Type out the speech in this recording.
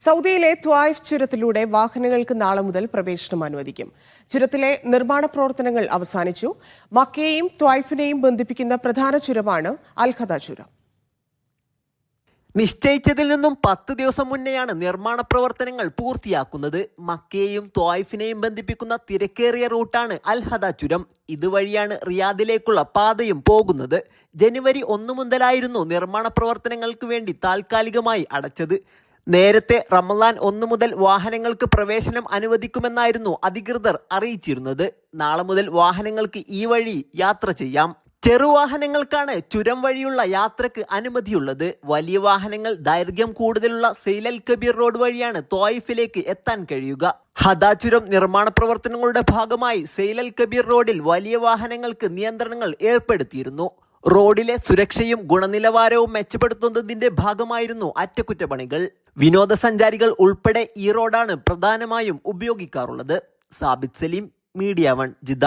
സൗദിയിലെ ത്വായിഫ് ചുരത്തിലൂടെ വാഹനങ്ങൾക്ക് നാളെ മുതൽ പ്രവേശനം അനുവദിക്കും. ചുരത്തിലെ നിർമ്മാണ പ്രവർത്തനങ്ങൾ അവസാനിച്ചു. മക്കയെയും ത്വായിഫിനെയും ബന്ധിപ്പിക്കുന്ന പ്രധാന ചുരമാണ് അൽഖദ ചുരം. നിശ്ചയിച്ചതിൽ നിന്നും 10 ദിവസം മുന്നെയാണ് നിർമ്മാണ പ്രവർത്തനങ്ങൾ പൂർത്തിയാക്കുന്നത്. മക്കയെയും ത്വായിഫിനെയും ബന്ധിപ്പിക്കുന്ന തിരക്കേറിയ റൂട്ടാണ് അൽഖദ ചുരം. ഇതുവഴിയാണ് റിയാദിലേക്കുള്ള പാതയും പോകുന്നത്. ജനുവരി 1 മുതലായിരുന്നു നിർമ്മാണ പ്രവർത്തനങ്ങൾക്ക് വേണ്ടി താൽക്കാലികമായി അടച്ചത്. നേരത്തെ റമദാൻ 1 മുതൽ വാഹനങ്ങൾക്ക് പ്രവേശനം അനുവദിക്കുമെന്നായിരുന്നു അധികൃതർ അറിയിച്ചിരുന്നത്. നാളെ മുതൽ വാഹനങ്ങൾക്ക് ഈ വഴി യാത്ര ചെയ്യാം. ചെറുവാഹനങ്ങൾക്കാണ് ചുരം വഴിയുള്ള യാത്രക്ക് അനുമതിയുള്ളത്. വലിയ വാഹനങ്ങൾ ദൈർഘ്യം കൂടുതലുള്ള സെയ്ലൽ കബീർ റോഡ് വഴിയാണ് ത്വായിഫിലേക്ക് എത്താൻ കഴിയുക. ഹദ ചുരം നിർമ്മാണ പ്രവർത്തനങ്ങളുടെ ഭാഗമായി സെയ്ലൽ കബീർ റോഡിൽ വലിയ വാഹനങ്ങൾക്ക് നിയന്ത്രണങ്ങൾ ഏർപ്പെടുത്തിയിരുന്നു. റോഡിലെ സുരക്ഷയും ഗുണനിലവാരവും മെച്ചപ്പെടുത്തുന്നതിന്റെ ഭാഗമായിരുന്നു അറ്റകുറ്റപ്പണികൾ. വിനോദസഞ്ചാരികൾ ഉൾപ്പെടെ ഈ റോഡാണ് പ്രധാനമായും ഉപയോഗിക്കാറുള്ളത്. Sabith Saleem, media 1, Jeddah.